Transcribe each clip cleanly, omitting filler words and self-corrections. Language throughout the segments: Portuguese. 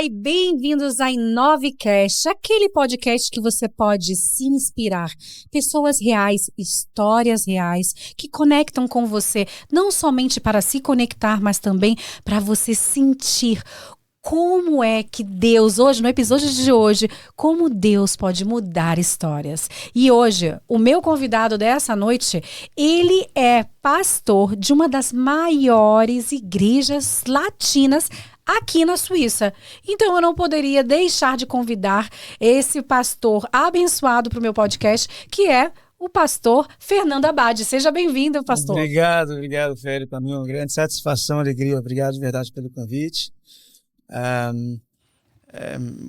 e bem-vindos a Inovecast, aquele podcast que você pode se inspirar. Pessoas reais, histórias reais, que conectam com você, não somente para se conectar, mas também para você sentir como é que Deus, hoje, no episódio de hoje, como Deus pode mudar histórias. E hoje, o meu convidado dessa noite, ele é pastor de uma das maiores igrejas latinas aqui na Suíça. Então eu não poderia deixar de convidar esse pastor abençoado para o meu podcast, que é o pastor Fernando Abade. Seja bem-vindo, pastor. Obrigado, Fério. Para mim é uma grande satisfação, alegria. Obrigado de verdade pelo convite.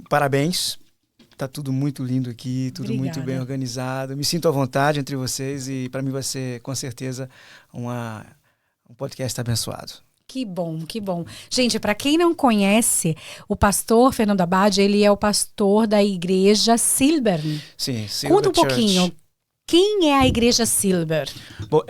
Parabéns. Tá tudo muito lindo aqui, tudo Obrigada. Muito bem organizado. Me sinto à vontade entre vocês e para mim vai ser, com certeza, um podcast abençoado. Que bom, que bom. Gente, para quem não conhece, o pastor Fernando Abade, ele é o pastor da igreja Silbern. Sim, Silber Conta um Church. pouquinho. Quem é a igreja Silber? Bom,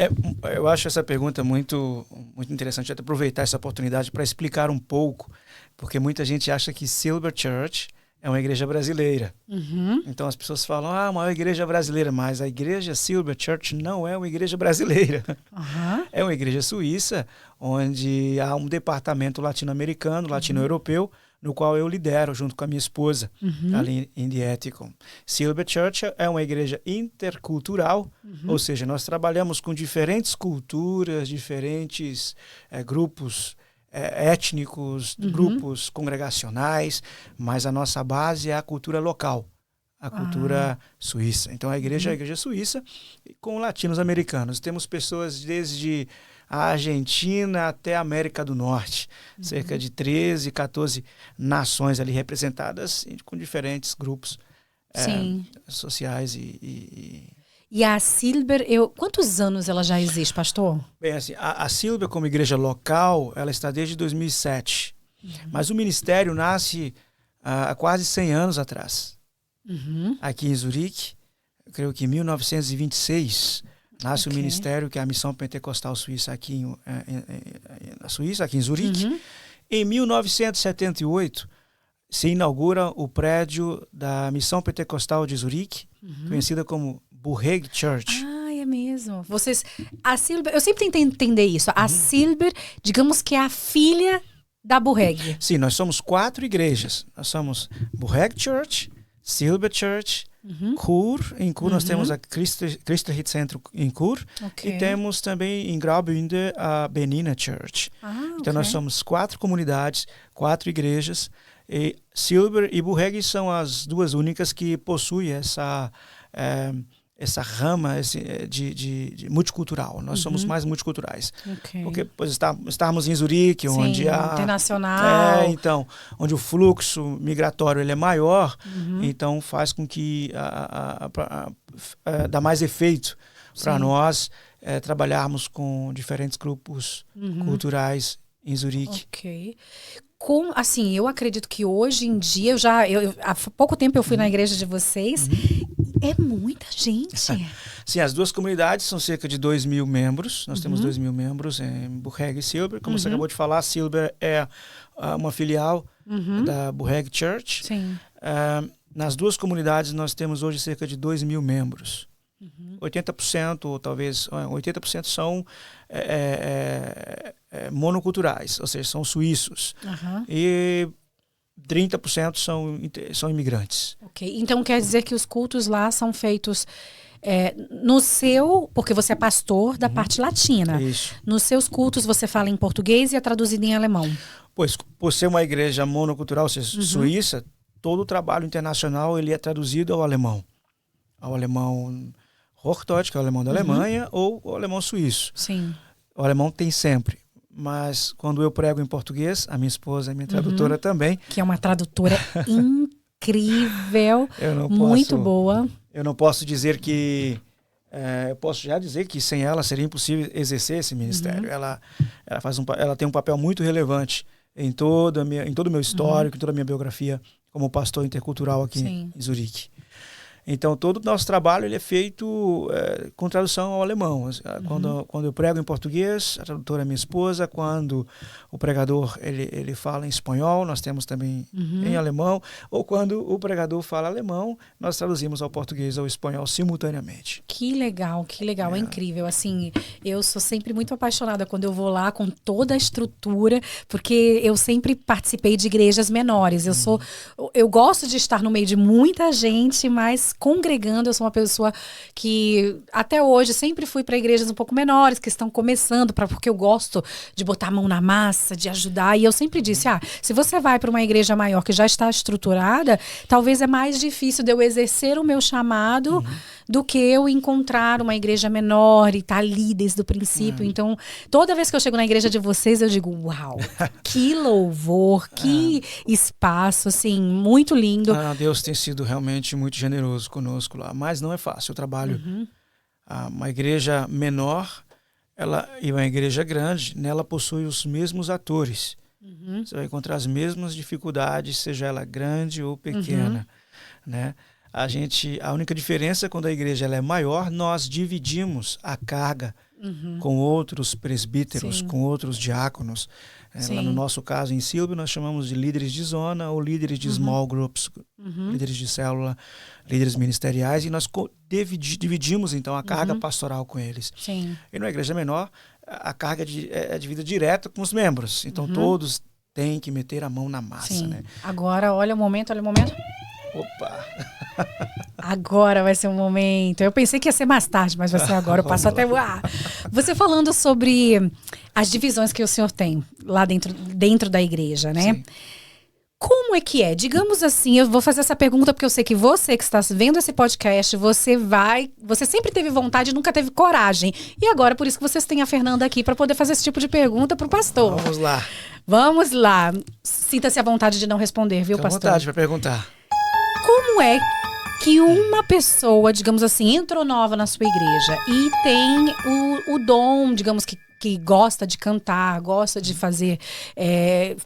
eu acho essa pergunta muito interessante. Eu vou aproveitar essa oportunidade para explicar um pouco, porque muita gente acha que Silber Church é uma igreja brasileira. Uhum. Então as pessoas falam, a maior igreja brasileira, mas a igreja Silber Church não é uma igreja brasileira. Uhum. É uma igreja suíça, onde há um departamento latino-americano, latino-europeu, no qual eu lidero junto com a minha esposa, ali em Dietikon. Silber Church é uma igreja intercultural, ou seja, nós trabalhamos com diferentes culturas, diferentes grupos étnicos, grupos congregacionais, mas a nossa base é a cultura local, a cultura suíça. Então a igreja é a igreja suíça com latinos-americanos. Temos pessoas desde a Argentina até a América do Norte, cerca de 13, 14 nações ali representadas com diferentes grupos sociais E a Silber, quantos anos ela já existe, pastor? Bem, assim, a Silber como igreja local, ela está desde 2007. Mas o ministério nasce há quase 100 anos atrás. Aqui em Zurique, eu creio que em 1926, nasce o ministério, que é a Missão Pentecostal Suíça aqui na Suíça, aqui em Zurique. Em 1978, se inaugura o prédio da Missão Pentecostal de Zurique, conhecida como Burreg Church. Ah, é mesmo. A Silber, eu sempre tentei entender isso. A Silber, digamos que é a filha da Burreg. Sim, nós somos 4 igrejas. Nós somos Burreg Church, Silber Church, Chur. Em Chur nós temos a Christenheit Centro em Chur. Okay. E temos também em Graubünden a Benina Church. Então nós somos 4 comunidades, 4 igrejas. E Silber e Burreg são as duas únicas que possuem essa rama de multicultural. Nós somos mais multiculturais. Porque estarmos em Zurique, onde há... internacional. Então, onde o fluxo migratório ele é maior, então faz com que dá mais efeito para nós trabalharmos com diferentes grupos culturais em Zurique. Ok. Assim, eu acredito que hoje em dia, há pouco tempo eu fui na igreja de vocês, é muita gente. Sim, as duas comunidades são cerca de 2.000 membros. Nós temos 2.000 membros em Burreg e Silber. Como você acabou de falar, Silber é uma filial da Burreg Church. Sim. Nas duas comunidades nós temos hoje cerca de 2.000 membros. 80%, ou talvez 80% são monoculturais, ou seja, são suíços. E 30% são imigrantes. Ok, então quer dizer que os cultos lá são feitos porque você é pastor da parte latina. Isso. Nos seus cultos você fala em português e é traduzido em alemão. Pois, por ser uma igreja monocultural, ou seja, suíça, todo o trabalho internacional ele é traduzido ao alemão. Ao alemão Hochdeutsch, que é o alemão da Alemanha, ou o alemão suíço. Sim. O alemão tem sempre. Mas quando eu prego em português, a minha esposa é minha tradutora também. Que é uma tradutora incrível, muito boa. Eu não posso dizer que... eu posso já dizer que sem ela seria impossível exercer esse ministério. Ela tem um papel muito relevante em todo o meu histórico, em toda a minha biografia como pastor intercultural aqui em Zurique. Então, todo o nosso trabalho ele é feito com tradução ao alemão. Quando eu prego em português, a tradutora é minha esposa. Quando o pregador ele fala em espanhol, nós temos também em alemão. Ou quando o pregador fala alemão, nós traduzimos ao português ou espanhol simultaneamente. Que legal, é incrível. Assim, eu sou sempre muito apaixonada quando eu vou lá com toda a estrutura, porque eu sempre participei de igrejas menores. Eu gosto de estar no meio de muita gente, mas congregando, eu sou uma pessoa que até hoje sempre fui para igrejas um pouco menores, que estão começando, porque eu gosto de botar a mão na massa, de ajudar. E eu sempre disse, se você vai para uma igreja maior que já está estruturada, talvez é mais difícil de eu exercer o meu chamado do que eu encontrar uma igreja menor e estar ali desde o princípio. Então, toda vez que eu chego na igreja de vocês, eu digo, uau, que louvor, que espaço, assim, muito lindo. Deus tem sido realmente muito generoso conosco lá, mas não é fácil o trabalho. Uma igreja menor e uma igreja grande, nela possui os mesmos atores. Você vai encontrar as mesmas dificuldades, seja ela grande ou pequena, né? A única diferença é quando a igreja ela é maior, nós dividimos a carga com outros presbíteros, com outros diáconos. Lá no nosso caso, em Silvio, nós chamamos de líderes de zona ou líderes de small groups, líderes de célula, líderes ministeriais, e nós dividimos, então, a carga pastoral com eles. Sim. E numa igreja menor, a carga é dividida direta com os membros. Então, todos têm que meter a mão na massa. Né? Agora, olha o momento. Opa! Agora vai ser um momento. Eu pensei que ia ser mais tarde, mas vai ser agora. Eu passo até... Você falando sobre as divisões que o senhor tem lá dentro da igreja, né? Sim. Como é que é? Digamos assim, eu vou fazer essa pergunta porque eu sei que você que está vendo esse podcast, você sempre teve vontade e nunca teve coragem. E agora, por isso que vocês têm a Fernanda aqui para poder fazer esse tipo de pergunta para o pastor. Vamos lá. Sinta-se à vontade de não responder, viu, pastor? Fica à vontade para perguntar. Como é que uma pessoa, digamos assim, entrou nova na sua igreja e tem o dom, digamos que gosta de cantar, gosta de fazer,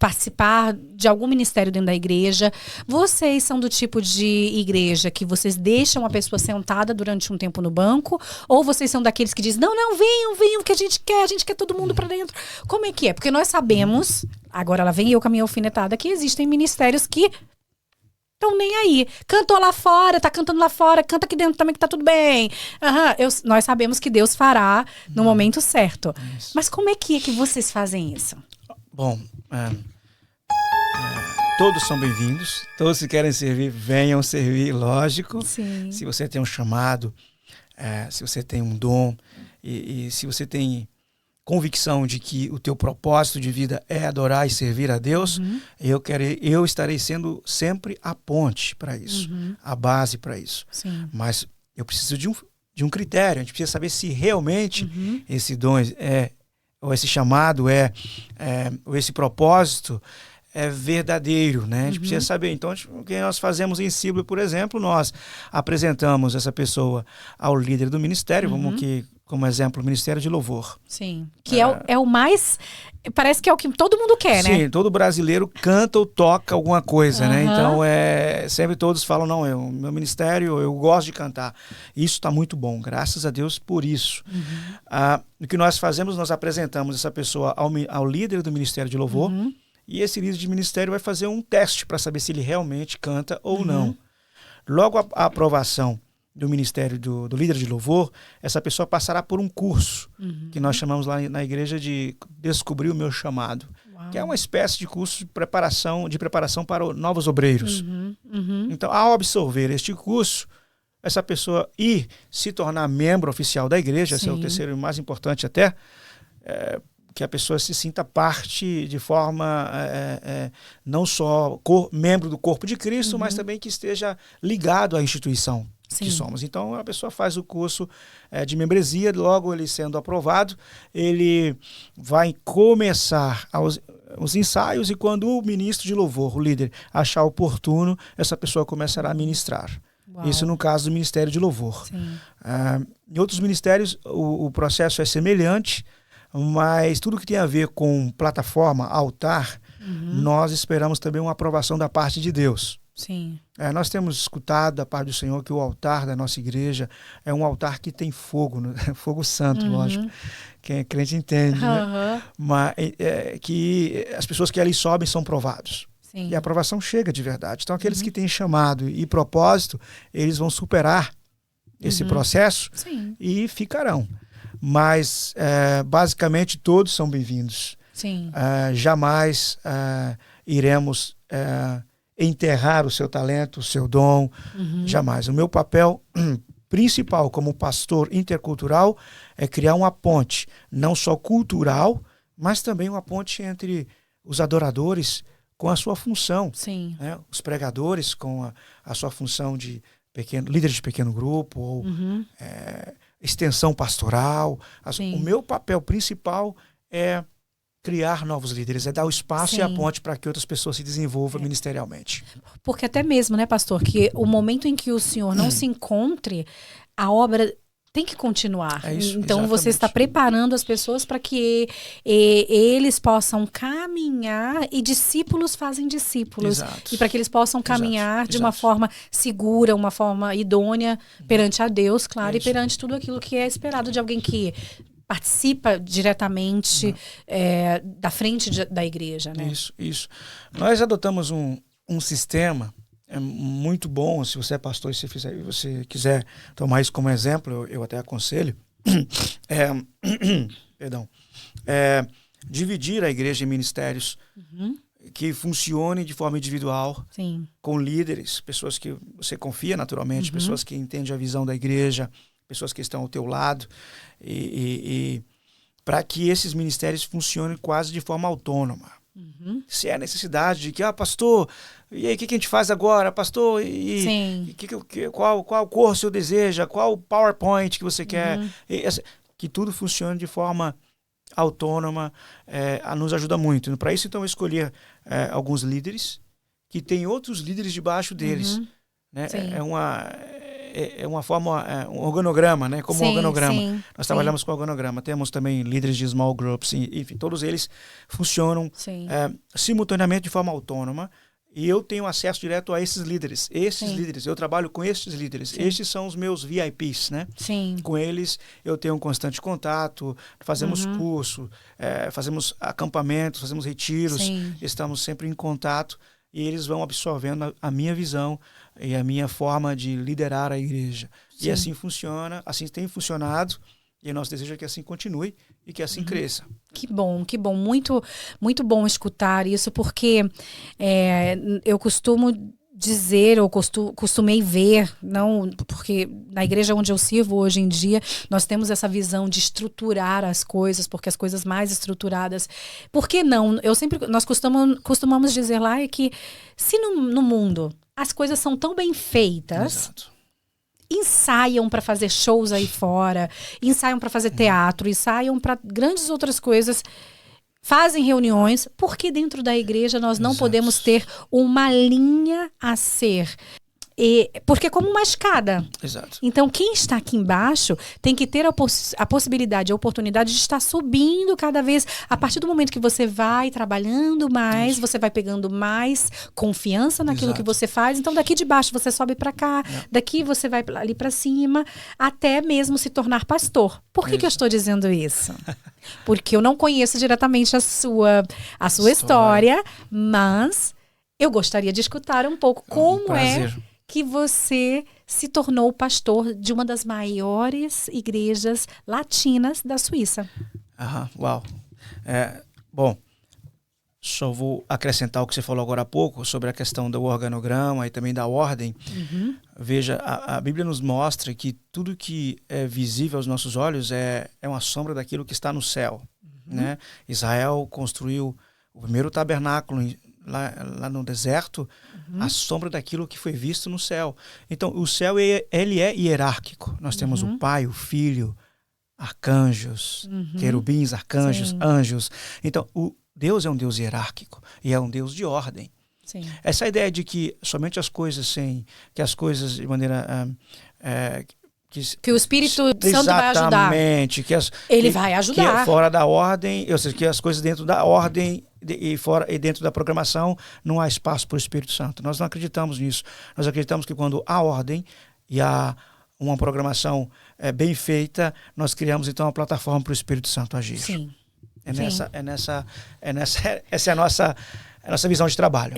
participar de algum ministério dentro da igreja. Vocês são do tipo de igreja que vocês deixam a pessoa sentada durante um tempo no banco? Ou vocês são daqueles que dizem, não, venham, que a gente quer todo mundo pra dentro. Como é que é? Porque nós sabemos, agora ela vem eu com a minha alfinetada, que existem ministérios que estão nem aí. Cantou lá fora, tá cantando lá fora, canta aqui dentro também que tá tudo bem. Nós sabemos que Deus fará no momento certo. Isso. Mas como é que vocês fazem isso? Bom, todos são bem-vindos. Todos que querem servir, venham servir, lógico. Sim. Se você tem um chamado, se você tem um dom e se você tem convicção de que o teu propósito de vida é adorar e servir a Deus, eu estarei sendo sempre a ponte para isso, a base para isso. Sim. Mas eu preciso de um critério, a gente precisa saber se realmente esse dom ou esse chamado ou esse propósito é verdadeiro, né? A gente precisa saber. Então, o que nós fazemos em Silvio, por exemplo, nós apresentamos essa pessoa ao líder do ministério, vamos aqui como exemplo, o Ministério de Louvor. Sim, que é o mais... Parece que é o que todo mundo quer, né? Sim, todo brasileiro canta ou toca alguma coisa, né? Então, sempre todos falam, não, meu ministério, eu gosto de cantar. Isso está muito bom, graças a Deus por isso. O que nós fazemos, nós apresentamos essa pessoa ao líder do Ministério de Louvor, e esse líder de ministério vai fazer um teste para saber se ele realmente canta ou não. Logo a aprovação do ministério do líder de louvor, essa pessoa passará por um curso que nós chamamos lá na igreja de Descobrir o Meu Chamado, que é uma espécie de curso de preparação para novos obreiros. Então, ao absorver este curso, essa pessoa se tornar membro oficial da igreja, esse é o terceiro e mais importante até, que a pessoa se sinta parte de forma não só membro do corpo de Cristo, mas também que esteja ligado à instituição que somos. Então, a pessoa faz o curso de membresia, logo ele sendo aprovado, ele vai começar os ensaios e quando o ministro de louvor, o líder, achar oportuno, essa pessoa começará a ministrar. Uau. Isso no caso do Ministério de Louvor. Em outros ministérios, o processo é semelhante, mas tudo que tem a ver com plataforma, altar, nós esperamos também uma aprovação da parte de Deus. Sim. Nós temos escutado da parte do Senhor que o altar da nossa igreja é um altar que tem fogo, né? Fogo santo, lógico. Quem é crente entende, né? Mas que as pessoas que ali sobem são provados. Sim. E a aprovação chega de verdade. Então, aqueles que têm chamado e propósito, eles vão superar esse processo e ficarão. Mas, basicamente, todos são bem-vindos. Sim. Jamais iremos enterrar o seu talento, o seu dom. Jamais. O meu papel principal como pastor intercultural é criar uma ponte, não só cultural, mas também uma ponte entre os adoradores com a sua função. Sim. Né? Os pregadores com a sua função de líder de pequeno grupo, ou extensão pastoral. O meu papel principal é criar novos líderes, é dar o espaço e a ponte para que outras pessoas se desenvolvam ministerialmente. Porque até mesmo, né, pastor, que o momento em que o senhor não se encontre, a obra tem que continuar. Isso, então exatamente. Você está preparando as pessoas para que eles possam caminhar, e discípulos fazem discípulos. Exato. E para que eles possam caminhar de uma forma segura, uma forma idônea perante a Deus, claro, e perante tudo aquilo que é esperado de alguém que participa diretamente da frente da igreja, né? Isso. Nós adotamos um sistema muito bom. Se você é pastor e se você quiser tomar isso como exemplo, eu até aconselho. Dividir a igreja em ministérios que funcionem de forma individual, com líderes, pessoas que você confia naturalmente, pessoas que entendem a visão da igreja, pessoas que estão ao teu lado, e para que esses ministérios funcionem quase de forma autônoma. Se é necessidade de que, pastor, e aí o que a gente faz agora, pastor, qual curso eu deseja, qual PowerPoint que você quer, que tudo funcione de forma autônoma, nos ajuda muito. Para isso, então, eu escolhi alguns líderes que têm outros líderes debaixo deles. Né? É uma forma, um organograma, né? Como um organograma. Nós trabalhamos com organograma. Temos também líderes de small groups, enfim, todos eles funcionam simultaneamente de forma autônoma, e eu tenho acesso direto a esses líderes. Líderes, eu trabalho com esses líderes. Estes são os meus VIPs, né? Com eles eu tenho um constante contato, fazemos curso, fazemos acampamentos, fazemos retiros, estamos sempre em contato. E eles vão absorvendo a minha visão e a minha forma de liderar a igreja. E assim funciona, assim tem funcionado, e o nosso desejo é que assim continue e que assim cresça. Que bom. Muito, muito bom escutar isso, porque eu costumo dizer, ou costumei ver, não, porque na igreja onde eu sirvo hoje em dia, nós temos essa visão de estruturar as coisas, porque as coisas mais estruturadas, por que não? Nós costumamos dizer lá que se no mundo as coisas são tão bem feitas, ensaiam para fazer shows aí fora, ensaiam para fazer teatro, ensaiam para grandes outras coisas, fazem reuniões, porque dentro da igreja nós não podemos ter uma linha a ser. Porque é como uma escada. Então, quem está aqui embaixo tem que ter a possibilidade, a oportunidade de estar subindo cada vez. A partir do momento que você vai trabalhando mais, você vai pegando mais confiança naquilo que você faz. Então, daqui de baixo você sobe para cá, daqui você vai ali para cima, até mesmo se tornar pastor. Por que eu estou dizendo isso? Porque eu não conheço diretamente a sua história, mas eu gostaria de escutar um pouco como que você se tornou pastor de uma das maiores igrejas latinas da Suíça. Uau. Bom, só vou acrescentar o que você falou agora há pouco sobre a questão do organograma e também da ordem. Veja, a Bíblia nos mostra que tudo que é visível aos nossos olhos é uma sombra daquilo que está no céu. Né? Israel construiu o primeiro tabernáculo lá no deserto, a sombra daquilo que foi visto no céu. Então, o céu ele é hierárquico. Nós temos o Pai, o Filho, arcanjos, querubins, arcanjos, anjos. Então, Deus é um Deus hierárquico e é um Deus de ordem. Essa ideia de que somente as coisas que as coisas de maneira que o Espírito Santo vai ajudar. Exatamente. Ele vai ajudar. Que é fora da ordem, ou seja, que as coisas dentro da ordem e dentro da programação não há espaço para o Espírito Santo. Nós não acreditamos nisso. Nós acreditamos que quando há ordem e há uma programação bem feita, nós criamos então uma plataforma para o Espírito Santo agir. Sim. Essa é a nossa visão de trabalho.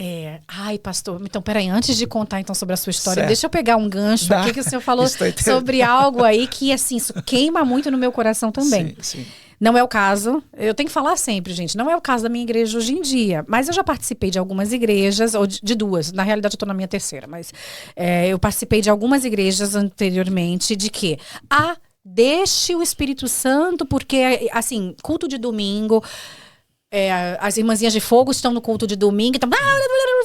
Ai, pastor, então peraí, antes de contar então sobre a sua história, Certo. deixa eu pegar um gancho aqui que o senhor falou sobre algo aí que, assim, isso queima muito no meu coração também. Sim. Não é o caso, eu tenho que falar sempre, gente, não é o caso da minha igreja hoje em dia, mas eu já participei de algumas igrejas, ou de duas, na realidade eu estou na minha terceira, mas eu participei de algumas igrejas anteriormente de que, deixe o Espírito Santo, porque, assim, culto de domingo, as irmãzinhas de fogo estão no culto de domingo, estão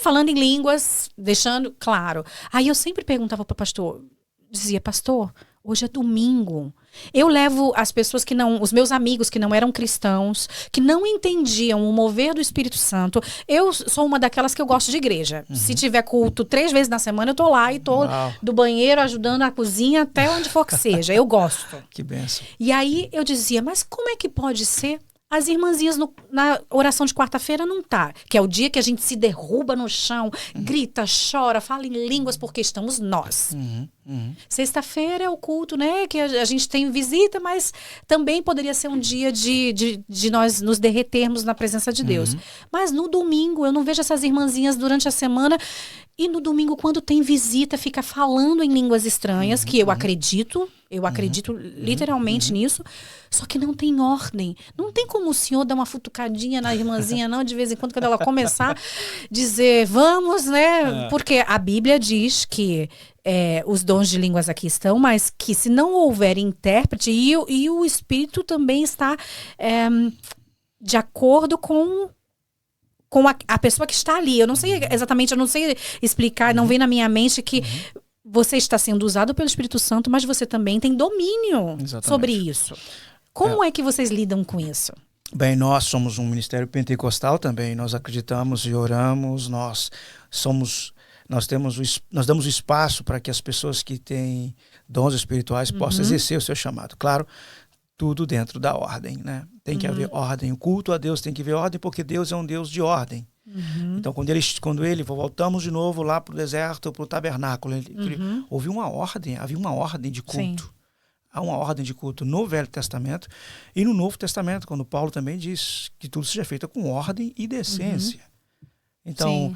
falando em línguas, deixando claro. Aí eu sempre perguntava para o pastor, dizia, pastor, hoje é domingo. Eu levo as pessoas que não, os meus amigos que não eram cristãos, que não entendiam o mover do Espírito Santo. Eu sou uma daquelas que eu gosto de igreja. Se tiver culto 3 vezes na semana, eu tô lá e tô do banheiro ajudando a cozinha até onde for que seja. Eu gosto. Que bênção. E aí eu dizia, mas como é que pode ser? As irmãzinhas na oração de quarta-feira não tá. Que é o dia que a gente se derruba no chão, grita, chora, fala em línguas, porque estamos nós. Sexta-feira é o culto, né? Que a gente tem visita, mas também poderia ser um dia de nós nos derretermos na presença de Deus. Mas no domingo, eu não vejo essas irmãzinhas durante a semana. E no domingo, quando tem visita, fica falando em línguas estranhas, que eu acredito literalmente nisso, só que não tem ordem. Não tem como o senhor dar uma futucadinha na irmãzinha, não, de vez em quando ela começar a dizer, vamos, né? Porque a Bíblia diz que os dons de línguas aqui estão, mas que se não houver intérprete, e o Espírito também está de acordo com a pessoa que está ali. Eu não sei exatamente, eu não sei explicar, não vem na minha mente que você está sendo usado pelo Espírito Santo, mas você também tem domínio sobre isso. Como é que vocês lidam com isso? Bem, nós somos um ministério pentecostal também, nós acreditamos e oramos, nós damos espaço para que as pessoas que têm dons espirituais possam exercer o seu chamado. Claro, tudo dentro da ordem, né? Tem que haver ordem. O culto a Deus tem que haver ordem, porque Deus é um Deus de ordem. Então, voltamos de novo lá para o deserto, para o tabernáculo, havia uma ordem de culto. Sim. Há uma ordem de culto no Velho Testamento e no Novo Testamento, quando Paulo também diz que tudo seja feito com ordem e decência. Então,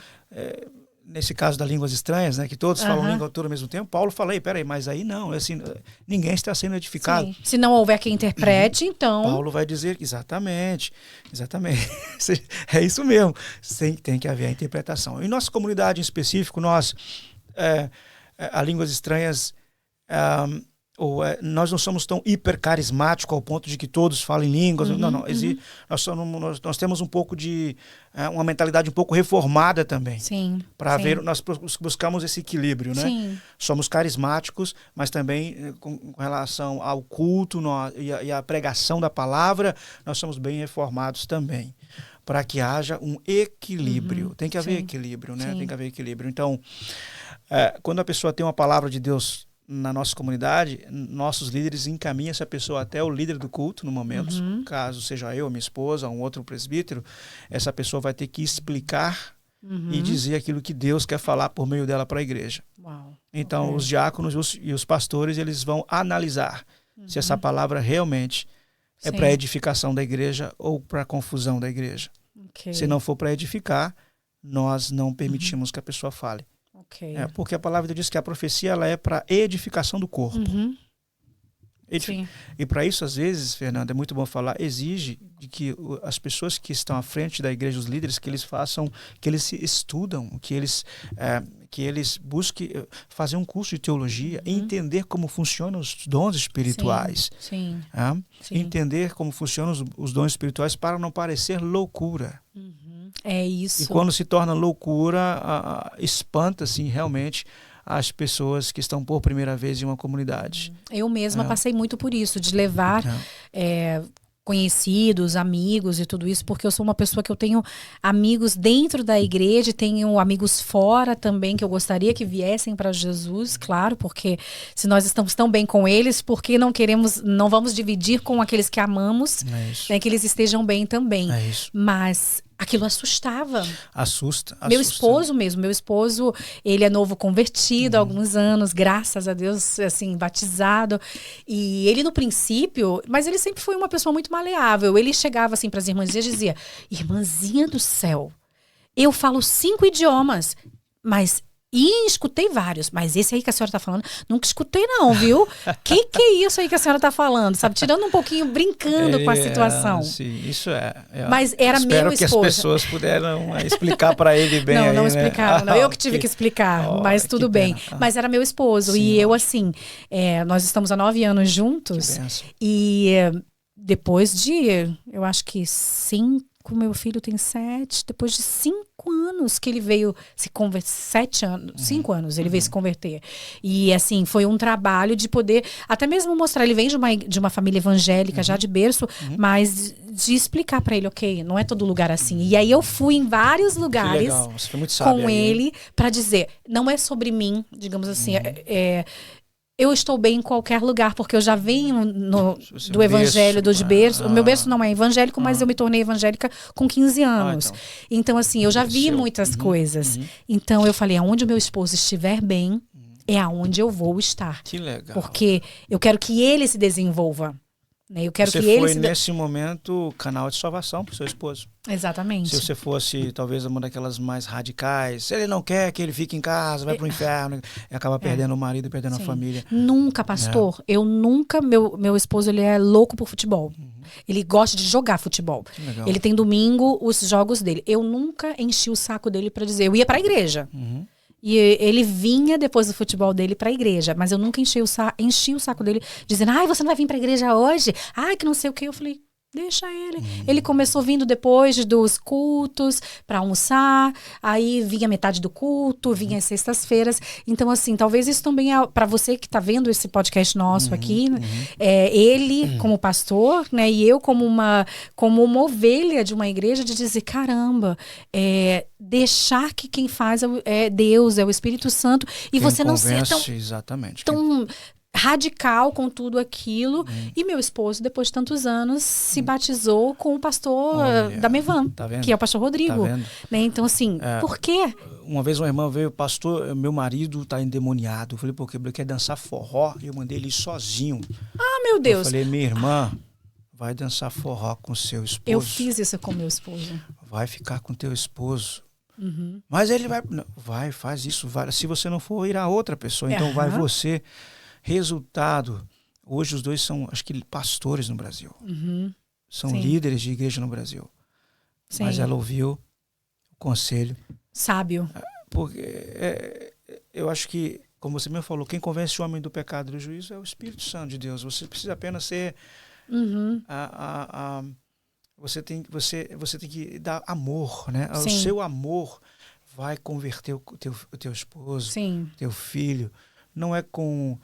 nesse caso das línguas estranhas, né, que todos falam língua toda ao mesmo tempo, Paulo fala, peraí, mas aí não, assim, ninguém está sendo edificado. Sim. Se não houver quem interprete, então... Paulo vai dizer que exatamente, é isso mesmo, tem que haver a interpretação. Em nossa comunidade em específico, nós, a línguas estranhas... nós não somos tão hipercarismáticos ao ponto de que todos falem línguas. Nós temos um pouco de uma mentalidade um pouco reformada também. Para ver, nós buscamos esse equilíbrio, né? Sim. Somos carismáticos, mas também com relação ao culto e à pregação da palavra, nós somos bem reformados também. Para que haja um equilíbrio. Tem que haver equilíbrio, né? Tem que haver equilíbrio. Então, quando a pessoa tem uma palavra de Deus na nossa comunidade, nossos líderes encaminham essa pessoa até o líder do culto no momento, caso seja eu, minha esposa, um outro presbítero, essa pessoa vai ter que explicar e dizer aquilo que Deus quer falar por meio dela para a igreja. Então, os diáconos e os pastores, eles vão analisar se essa palavra realmente é para edificação da igreja ou para confusão da igreja. Se não for para edificar, nós não permitimos que a pessoa fale. Porque a palavra diz que a profecia ela é para edificação do corpo. E para isso, às vezes, Fernanda, é muito bom falar, exige de que as pessoas que estão à frente da igreja, os líderes, que eles façam, que eles estudam, que eles busquem fazer um curso de teologia e entender como funcionam os dons espirituais. Entender como funcionam os dons espirituais para não parecer loucura. É isso. E quando se torna loucura, espanta, assim, realmente as pessoas que estão por primeira vez em uma comunidade. Eu mesma passei muito por isso, de levar conhecidos, amigos e tudo isso, porque eu sou uma pessoa que eu tenho amigos dentro da igreja, tenho amigos fora também, que eu gostaria que viessem para Jesus, claro, porque se nós estamos tão bem com eles, porque não vamos dividir com aqueles que amamos, que eles estejam bem também. Mas aquilo assustava. Assusta. Meu esposo, ele é novo convertido há alguns anos, graças a Deus, assim, batizado. E ele no princípio, mas ele sempre foi uma pessoa muito maleável. Ele chegava assim para as irmãzinhas e dizia: irmãzinha do céu, eu falo 5 idiomas, mas... E escutei vários, mas esse aí que a senhora tá falando, nunca escutei não, viu? Que é isso aí que a senhora tá falando, sabe? Tirando um pouquinho, brincando com a situação. Sim, isso é. Mas era meu esposo. Espero que as pessoas puderam explicar para ele bem. Não, aí, não né? explicaram, não. Eu que tive que explicar, mas tudo bem. Mas era meu esposo. Sim, e eu, assim, nós estamos há 9 anos juntos. E depois de, eu acho que 5, meu filho tem 7, depois de 5 anos que ele veio se converter, 7 anos, 5 anos ele veio se converter. E assim, foi um trabalho de poder, até mesmo mostrar, ele vem de uma família evangélica já de berço, mas de explicar para ele, ok, não é todo lugar assim. E aí eu fui em vários lugares Você foi muito sábia com ele para dizer, não é sobre mim, digamos assim, eu estou bem em qualquer lugar, porque eu já venho do evangelho, de berço. O meu berço não é evangélico, mas eu me tornei evangélica com 15 anos. Então, assim, eu já vi muitas coisas. Então, eu falei, aonde o meu esposo estiver bem, é aonde eu vou estar. Que legal. Porque eu quero que ele se desenvolva. Né? Eu quero você que ele foi, nesse momento, canal de salvação para o seu esposo. Exatamente. Se você fosse, talvez, uma daquelas mais radicais, se ele não quer que ele fique em casa, vai para o inferno, e acaba perdendo o marido, perdendo a família. Nunca, pastor. Eu nunca, meu esposo, ele é louco por futebol. Ele gosta de jogar futebol. Ele tem domingo os jogos dele. Eu nunca enchi o saco dele para dizer, eu ia para a igreja. E ele vinha depois do futebol dele pra igreja. Mas eu nunca enchi o saco dele dizendo, ai, você não vai vir pra igreja hoje? Ai, que não sei o quê. Eu falei, deixa ele. Ele começou vindo depois dos cultos pra almoçar. Aí vinha metade do culto, vinha às sextas-feiras. Então, assim, talvez isso também pra você que tá vendo esse podcast nosso aqui. Ele como pastor, né? E eu como uma ovelha de uma igreja, de dizer, caramba, deixar que quem faz é Deus, é o Espírito Santo. E quem você não ser tão radical com tudo aquilo. E meu esposo, depois de tantos anos, se batizou com o pastor da Mevan, que é o pastor Rodrigo. Né? Então, assim, por quê? Uma vez uma irmã veio, pastor, meu marido tá endemoniado. Eu falei, por quê? Ele quer dançar forró. E eu mandei ele ir sozinho. Ah, meu Deus. Eu falei, minha irmã, vai dançar forró com seu esposo. Eu fiz isso com meu esposo. Vai ficar com teu esposo. Mas ele vai... Não, faz isso. Se você não for, irá outra pessoa. Então vai você... Resultado, hoje os dois são, acho que, pastores no Brasil. São líderes de igreja no Brasil. Sim. Mas ela ouviu o conselho. Sábio. Porque eu acho que, como você mesmo falou, quem convence o homem do pecado e do juízo é o Espírito Santo de Deus. Você precisa apenas ser... Você tem que dar amor, né? O seu amor vai converter o teu esposo, teu filho. Não é com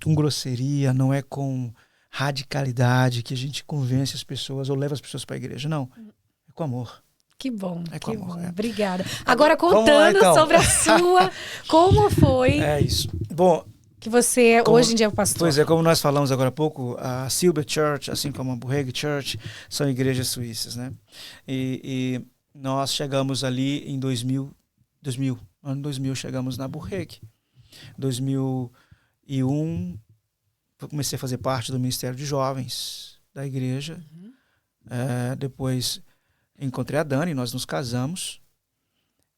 grosseria, não é com radicalidade que a gente convence as pessoas ou leva as pessoas para a igreja. Não, é com amor. Que bom, com amor, bom. Obrigada. Agora contando sobre a sua, como foi... É isso. Bom... Que você hoje em dia é o pastor. Pois é, como nós falamos agora há pouco, a Silber Church, assim como a Burreg Church, são igrejas suíças, né? E nós chegamos ali em 2000, ano 2000 chegamos na Burreg. 2001, comecei a fazer parte do Ministério de Jovens da igreja. Depois encontrei a Dani, nós nos casamos.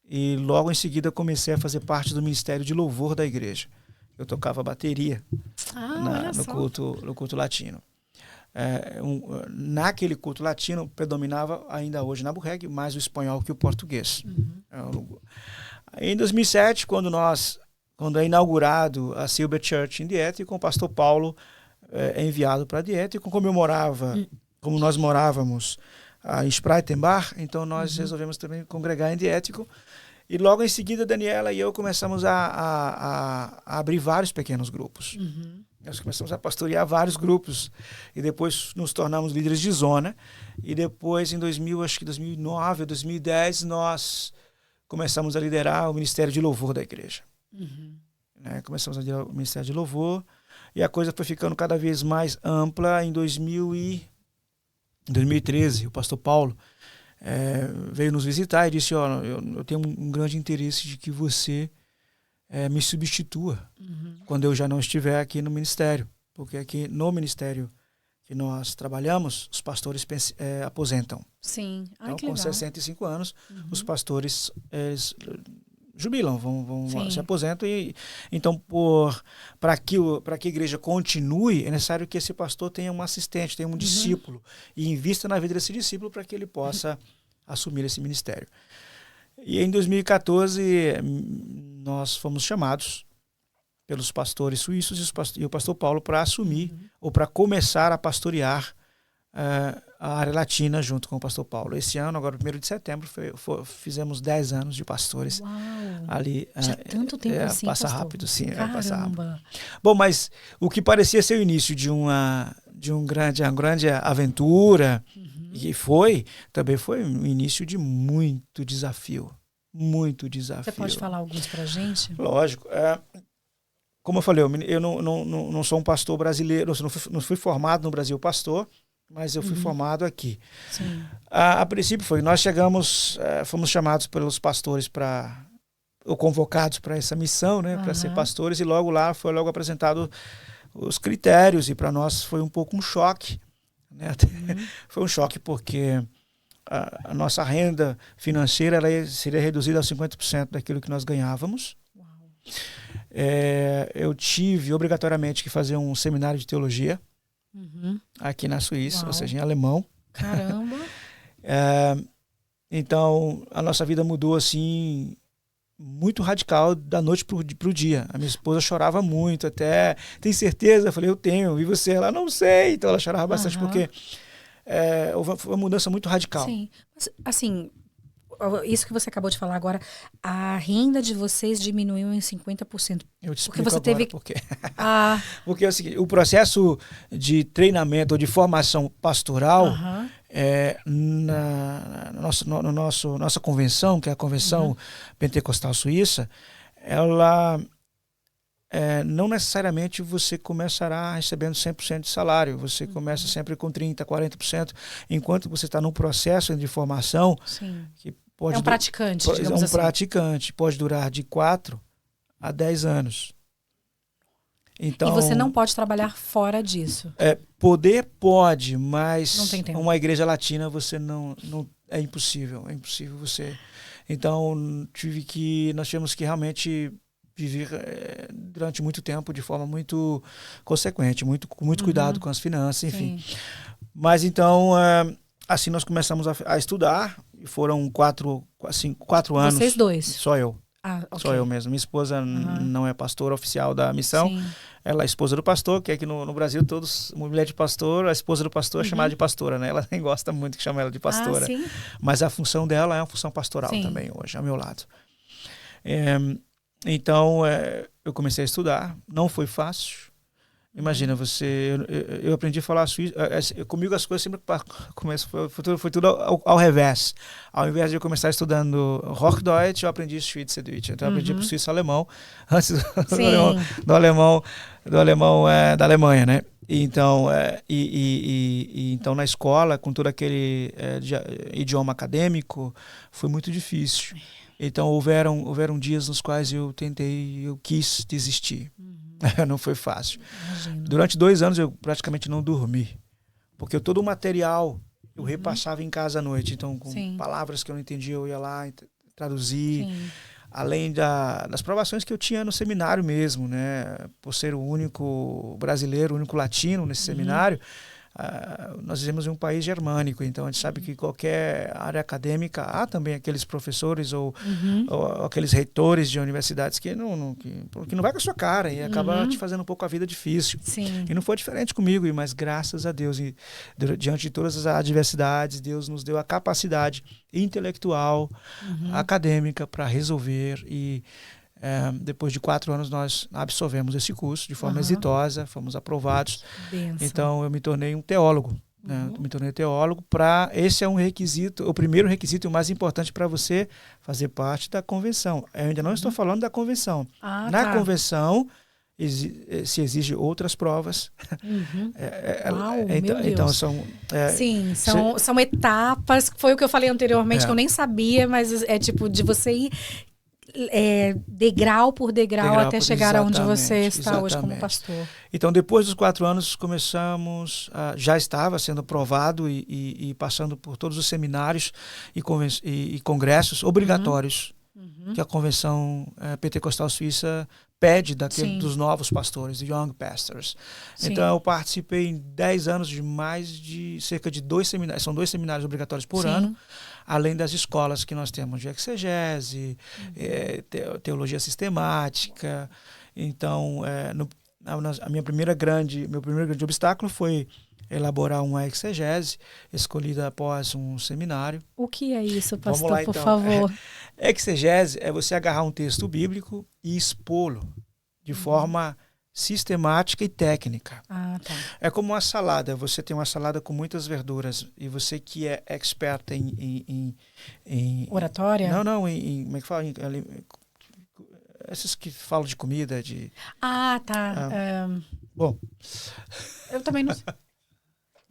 E logo em seguida comecei a fazer parte do Ministério de Louvor da igreja. Eu tocava bateria no culto latino. Naquele culto latino predominava ainda hoje na Burreg mais o espanhol que o português. Em 2007, quando é inaugurado a Silber Church em Diético, com o pastor Paulo enviado para Diético, como nós morávamos em Spreitenbach, então nós resolvemos também congregar em Diético. E logo em seguida, Daniela e eu começamos a abrir vários pequenos grupos. Nós começamos a pastorear vários grupos. E depois nos tornamos líderes de zona. E depois, em 2009 ou 2010, nós começamos a liderar o Ministério de Louvor da igreja. Começamos a liderar o Ministério de Louvor. E a coisa foi ficando cada vez mais ampla. Em 2013, o pastor Paulo veio nos visitar e disse, eu tenho um grande interesse de que você me substitua quando eu já não estiver aqui no ministério. Porque aqui no ministério que nós trabalhamos, os pastores aposentam. Sim. Ai, então, que com legal. 65 anos, os pastores jubilam, vão se aposentam. Então, para que a igreja continue, é necessário que esse pastor tenha um assistente, tenha um discípulo, e invista na vida desse discípulo para que ele possa assumir esse ministério. E em 2014, nós fomos chamados pelos pastores suíços e o pastor Paulo para assumir ou para começar a pastorear a área latina junto com o pastor Paulo. Esse ano, agora 1º de setembro, fizemos 10 anos de pastores. Uau. Ali. Já tanto tempo assim, passa pastor. rápido, sim. Caramba. Passa rápido. Bom, mas o que parecia ser o início de uma grande aventura, e também foi um início de muito desafio. Muito desafio. Você pode falar alguns pra gente? Lógico. Como eu falei, eu não sou um pastor brasileiro, não fui formado no Brasil pastor, mas eu fui formado aqui. Sim. A princípio nós fomos chamados pelos pastores ou convocados para essa missão, né, para ser pastores, e foi logo apresentado os critérios, e para nós foi um pouco um choque. Né? Foi um choque porque a nossa renda financeira seria reduzida a 50% daquilo que nós ganhávamos. Eu tive obrigatoriamente que fazer um seminário de teologia aqui na Suíça, ou seja, em alemão. Caramba! Então, a nossa vida mudou assim, muito radical, da noite pro dia. A minha esposa chorava muito, até, tem certeza? Eu falei, eu tenho. E você? Ela, não sei. Então, ela chorava bastante, porque houve uma mudança muito radical. Sim. Mas, assim, isso que você acabou de falar agora, a renda de vocês diminuiu em 50%. Eu te explico porque você agora teve por quê. Porque é o seguinte, o processo de treinamento ou de formação pastoral, na nossa convenção, que é a Convenção Pentecostal Suíça, ela não necessariamente você começará recebendo 100% de salário. Você começa sempre com 30%, 40%, enquanto você está num processo de formação. Sim. Que pode praticante, digamos assim. Praticante, pode durar de 4 a 10 anos. Então, e você não pode trabalhar fora disso? Poder pode, mas não tem tempo. Uma igreja latina você não é impossível você. Então nós tivemos que realmente viver durante muito tempo de forma muito consequente, com muito cuidado com as finanças, enfim. Sim. Mas então assim nós começamos a estudar, e foram 4 anos. Vocês dois? Só eu. Okay. Só eu mesmo. Minha esposa não é pastora oficial da missão. Sim. Ela é esposa do pastor, que aqui no Brasil, mulher de pastor, a esposa do pastor é chamada de pastora, né? Ela nem gosta muito que chame ela de pastora. Sim. Mas a função dela é uma função pastoral também hoje, ao meu lado. Então, eu comecei a estudar. Não foi fácil. Imagina, eu aprendi a falar suíço. Comigo as coisas sempre foi tudo ao revés. Ao invés de eu começar estudando Hochdeutsch, eu aprendi Schweizerdeutsch. Então eu aprendi para o suíço-alemão antes do alemão da Alemanha, né? Então, então na escola, com todo aquele idioma acadêmico, foi muito difícil. Então houveram dias nos quais eu quis desistir. Não foi fácil. Imagino. Durante 2 anos eu praticamente não dormi, porque todo o material eu repassava em casa à noite. Então, com palavras que eu não entendia, eu ia lá e traduzir. Sim. Além das provações que eu tinha no seminário mesmo, né? Por ser o único brasileiro, o único latino nesse seminário, nós vivemos em um país germânico, então a gente sabe que qualquer área acadêmica há também aqueles professores ou aqueles reitores de universidades que não vai com a sua cara e acaba te fazendo um pouco a vida difícil. Sim. E não foi diferente comigo, mas graças a Deus, diante de todas as adversidades, Deus nos deu a capacidade intelectual, acadêmica para resolver, e depois de 4 anos nós absolvemos esse curso de forma exitosa, fomos aprovados. Benção. Então eu me tornei um teólogo. Me tornei teólogo. Esse é um requisito, o primeiro requisito e o mais importante para você fazer parte da convenção. Eu ainda não estou falando da convenção. Na convenção se exige outras provas. Uau, então, meu Deus. então são... Sim, são etapas, foi o que eu falei anteriormente, que eu nem sabia, mas é tipo de você ir degrau por degrau até chegar aonde você está hoje como pastor. Então, depois dos 4 anos, já estava sendo aprovado e passando por todos os seminários e congressos obrigatórios que a Convenção Pentecostal Suíça pede dos novos pastores, young pastors. Sim. Então, eu participei em 10 anos de cerca de 2 seminários, são 2 seminários obrigatórios por ano, além das escolas que nós temos de exegese, teologia sistemática. Então, meu primeiro grande obstáculo foi elaborar uma exegese escolhida após um seminário. O que é isso, pastor, Vamos lá, por então. favor? Exegese é você agarrar um texto bíblico e expô-lo de forma sistemática e técnica. Ah, tá. É como uma salada. Você tem uma salada com muitas verduras e você que é experta em oratória? Não, como é que fala? Esses que falam de comida, Ah, tá. Bom, eu também não sei.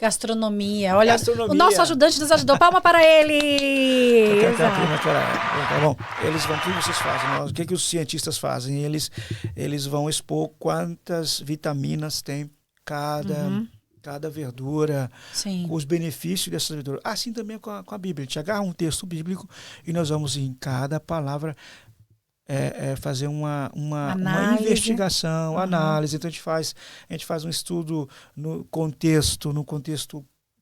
Gastronomia. Olha, Gastronomia. O nosso ajudante nos ajudou. Palma para ele! Tá bom. Eles vão, o que vocês fazem? O que os cientistas fazem? Eles vão expor quantas vitaminas tem cada verdura, os benefícios dessas verduras. Assim também com a Bíblia. A gente agarra um texto bíblico e nós vamos em cada palavra fazer uma investigação, análise. Então a gente faz um estudo no contexto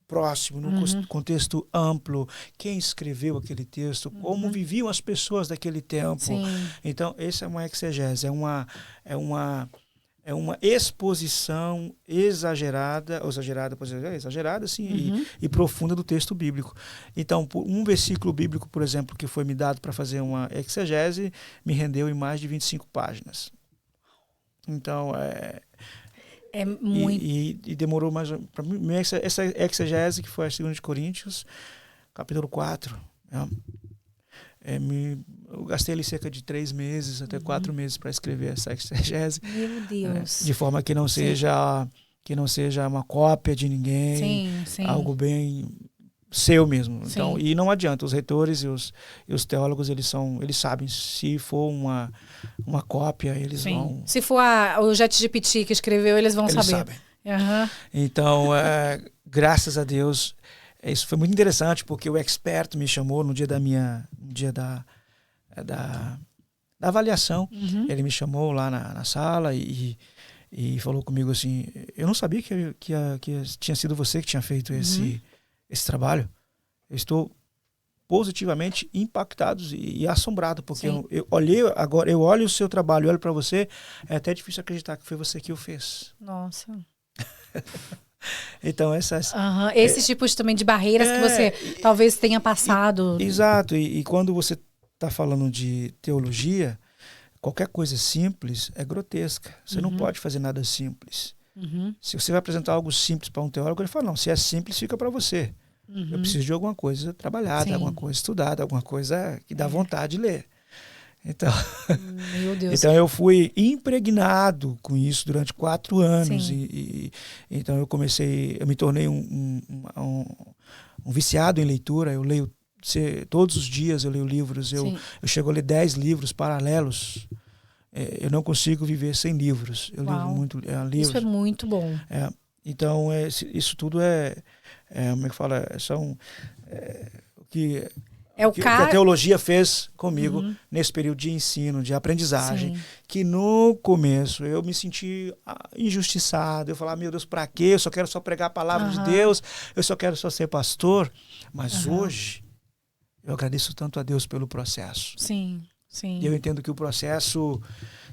próximo, no contexto amplo, quem escreveu aquele texto, como viviam as pessoas daquele tempo. Sim. Então, essa é uma exegese, é uma exposição exagerada, sim, e profunda do texto bíblico. Então, um versículo bíblico, por exemplo, que foi me dado para fazer uma exegese, me rendeu em mais de 25 páginas. Então, muito... E demorou mais... Para mim, essa exegese, que foi a 2 de Coríntios, capítulo 4, eu gastei ali cerca de 3 meses, até 4 meses para escrever essa exegese. Meu Deus. De forma que não seja uma cópia de ninguém, algo bem seu mesmo. Então, e não adianta, os reitores e os teólogos, eles sabem, se for uma cópia, eles vão... Se for o ChatGPT que escreveu, eles vão saber. Sabem. Então, graças a Deus, isso foi muito interessante, porque o expert me chamou no dia da avaliação. Ele me chamou lá na sala e falou comigo assim, eu não sabia que tinha sido você que tinha feito esse trabalho. Eu estou positivamente impactado e assombrado, porque eu olho o seu trabalho, olho para você, é até difícil acreditar que foi você que o fez. Nossa. Então, esses tipos também de barreiras que você talvez tenha passado. Exato, e quando você está falando de teologia, qualquer coisa simples é grotesca. Você não pode fazer nada simples. Se você vai apresentar algo simples para um teólogo, ele fala, não, se é simples, fica para você. Eu preciso de alguma coisa trabalhada, alguma coisa estudada, alguma coisa que dá vontade de ler. Então, meu Deus. Então eu fui impregnado com isso durante 4 anos. Então eu me tornei um viciado em leitura. Eu leio todos os dias, eu leio livros. Eu chego a ler 10 livros paralelos. Eu não consigo viver sem livros. Eu leio muito livros. Isso é muito bom. Então, isso tudo como é que fala? São o que a teologia fez comigo nesse período de ensino, de aprendizagem, que no começo eu me senti injustiçado. Eu falava, meu Deus, para quê? Eu só quero pregar a palavra de Deus, eu só quero ser pastor. Mas hoje, eu agradeço tanto a Deus pelo processo. Sim. E eu entendo que o processo,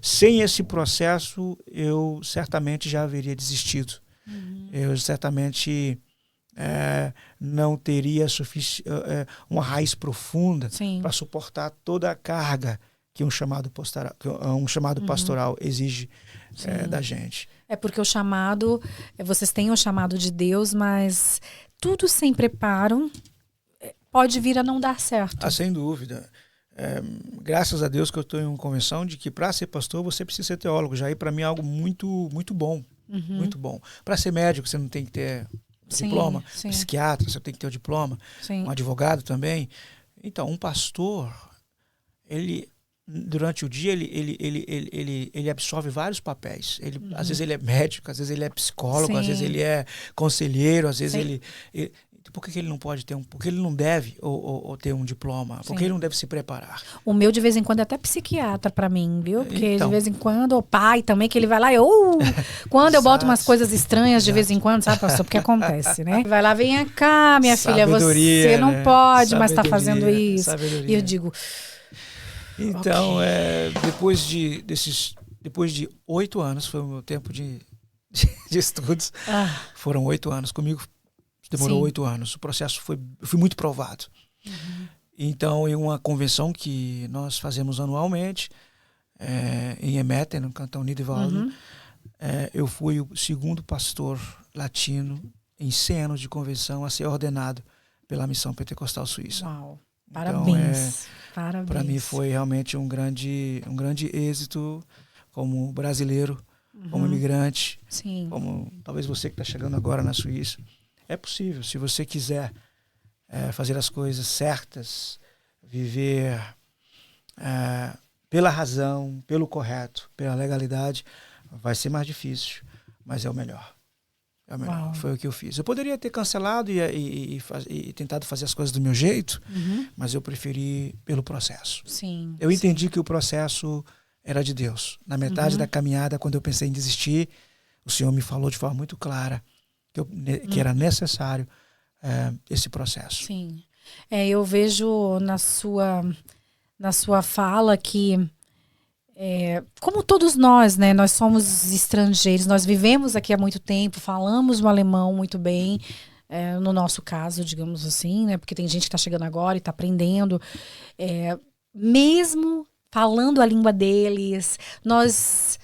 sem esse processo, eu certamente já haveria desistido. Eu certamente não teria uma raiz profunda para suportar toda a carga que um chamado pastoral exige da gente. É porque o chamado, vocês têm o chamado de Deus, mas tudo sem preparo pode vir a não dar certo. Sem dúvida. Graças a Deus que eu estou em uma convenção de que para ser pastor você precisa ser teólogo. Já aí para mim é algo muito, muito bom. Muito bom. Para ser médico você não tem que ter diploma. Sim. Psiquiatra você tem que ter o diploma. Sim. Um advogado também. Então, um pastor, ele durante o dia ele absorve vários papéis. Às vezes ele é médico, às vezes ele é psicólogo, às vezes ele é conselheiro, às vezes ele por que ele não pode ter por que ele não deve ou ter um diploma? Por que ele não deve se preparar? O meu de vez em quando é até psiquiatra pra mim, viu? Porque então, de vez em quando, o pai também, que ele vai lá e quando eu boto umas coisas estranhas de vez em quando, sabe, pastor? Porque acontece, né? Vai lá, vem cá, minha filha, você não pode mais estar fazendo isso. E eu digo... Então, depois de 8 anos, foi o meu tempo de estudos, foram 8 anos comigo. Demorou 8 anos. O processo eu fui muito provado. Então, em uma convenção que nós fazemos anualmente, em Emete, no Cantão Niederwalden, eu fui o segundo pastor latino em 100 anos de convenção a ser ordenado pela Missão Pentecostal Suíça. Uau! Parabéns! Parabéns. Para mim foi realmente um grande êxito como brasileiro, como imigrante, como talvez você que está chegando agora na Suíça. É possível, se você quiser fazer as coisas certas, viver pela razão, pelo correto, pela legalidade, vai ser mais difícil, mas é o melhor. É o melhor. Uau. Foi o que eu fiz. Eu poderia ter cancelado e tentado fazer as coisas do meu jeito, mas eu preferi pelo processo. Eu entendi que o processo era de Deus. Na metade da caminhada, quando eu pensei em desistir, o Senhor me falou de forma muito clara que era necessário esse processo. Sim. Eu vejo na sua fala que, como todos nós, né, nós somos estrangeiros, nós vivemos aqui há muito tempo, falamos o alemão muito bem, no nosso caso, digamos assim, né, porque tem gente que está chegando agora e está aprendendo. Mesmo falando a língua deles, nós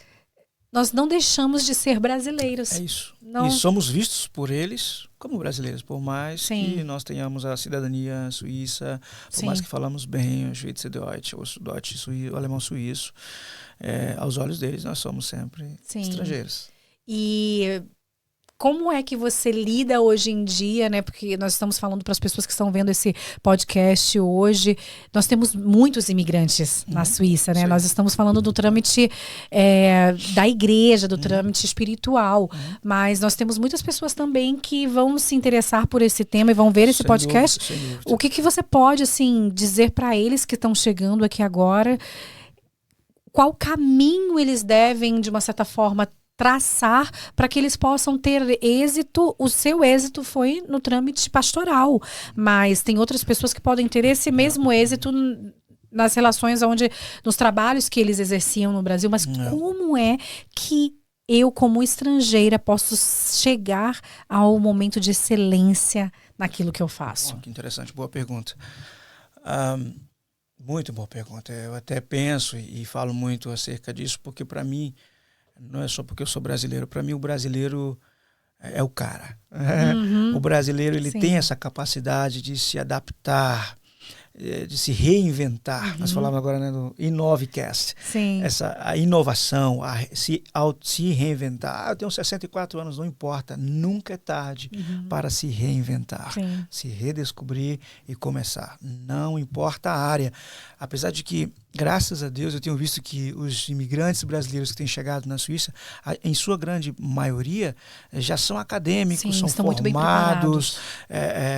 não deixamos de ser brasileiros. É isso. E somos vistos por eles como brasileiros, por mais que nós tenhamos a cidadania suíça, por mais que falamos bem o Schweizerdeutsch, o alemão suíço, aos olhos deles nós somos sempre estrangeiros. E como é que você lida hoje em dia, né? Porque nós estamos falando para as pessoas que estão vendo esse podcast hoje. Nós temos muitos imigrantes na Suíça, né? Nós estamos falando do trâmite da igreja, do trâmite espiritual. Mas nós temos muitas pessoas também que vão se interessar por esse tema e vão ver esse podcast. Sem dúvida. O que você pode, assim, dizer para eles que estão chegando aqui agora? Qual caminho eles devem, de uma certa forma, traçar para que eles possam ter êxito? O seu êxito foi no trâmite pastoral, mas tem outras pessoas que podem ter esse mesmo êxito nas relações nos trabalhos que eles exerciam no Brasil. Mas como é que eu, como estrangeira, posso chegar ao momento de excelência naquilo que eu faço? Que interessante, boa pergunta. Muito boa pergunta. Eu até penso e falo muito acerca disso, porque para mim não é só porque eu sou brasileiro. Para mim, o brasileiro é o cara. O brasileiro ele tem essa capacidade de se adaptar, de se reinventar. Nós falamos agora, né, do Innovecast. A inovação, se reinventar. Eu tenho 64 anos, não importa. Nunca é tarde para se reinventar. Se redescobrir e começar. Não importa a área. Apesar de que, graças a Deus, eu tenho visto que os imigrantes brasileiros que têm chegado na Suíça, em sua grande maioria, já são acadêmicos, são formados,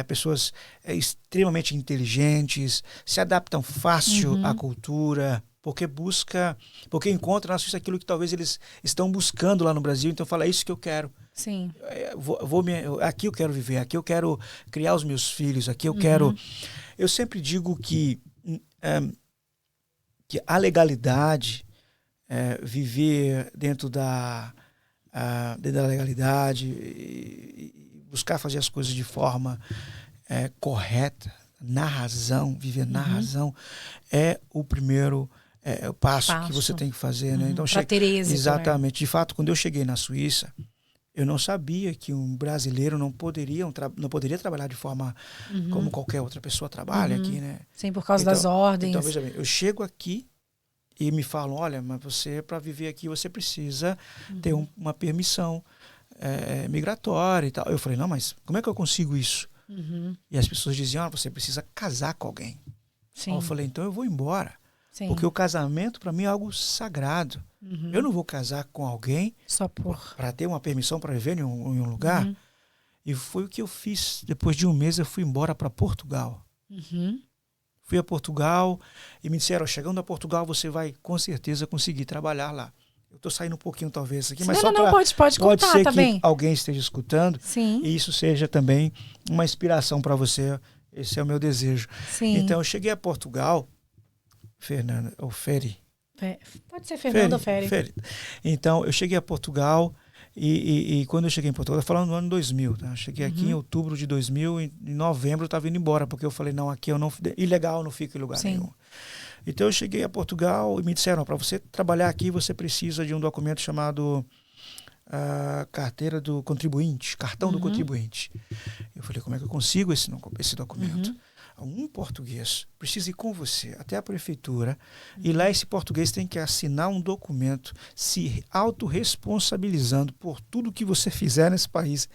pessoas extremamente inteligentes, se adaptam fácil à cultura, porque encontram na Suíça aquilo que talvez eles estão buscando lá no Brasil. Então fala, é isso que eu quero. Aqui eu quero viver, aqui eu quero criar os meus filhos, aqui eu quero... Eu sempre digo que a legalidade, viver dentro da legalidade e buscar fazer as coisas de forma correta, na razão, viver na razão, é o primeiro o passo que você tem que fazer. Né? Então, para ter êxito. Exatamente. Né? De fato, quando eu cheguei na Suíça, Eu não sabia que um brasileiro não poderia trabalhar de forma como qualquer outra pessoa trabalha aqui, né? Sim, por causa das ordens. Então, veja bem, eu chego aqui e me falam, olha, mas você, para viver aqui, você precisa ter uma permissão migratória e tal. Eu falei, não, mas como é que eu consigo isso? E as pessoas diziam, você precisa casar com alguém. Sim. Aí eu falei, então eu vou embora. Sim. Porque o casamento, para mim, é algo sagrado. Eu não vou casar com alguém só para ter uma permissão para viver em um lugar. E foi o que eu fiz. Depois de um mês, eu fui embora para Portugal. Fui a Portugal e me disseram, chegando a Portugal, você vai com certeza conseguir trabalhar lá. Eu estou saindo um pouquinho, talvez, aqui, mas pode contar ser também. que alguém esteja escutando. Sim. E isso seja também uma inspiração para você. Esse é o meu desejo. Sim. Então, eu cheguei a Portugal, Fernanda, ou Feri. Pode ser Fernando ou Feri. Então, eu cheguei a Portugal e quando eu cheguei em Portugal, eu falando no ano 2000, tá? Eu cheguei aqui em outubro de 2000 e em novembro eu estava indo embora, porque eu falei, não, aqui eu não, ilegal, eu não fico em lugar nenhum. Então, eu cheguei a Portugal e me disseram, para você trabalhar aqui, você precisa de um documento chamado carteira do contribuinte, cartão do contribuinte. Eu falei, como é que eu consigo esse documento? Um português precisa ir com você até a prefeitura e lá esse português tem que assinar um documento se autorresponsabilizando por tudo que você fizer nesse país.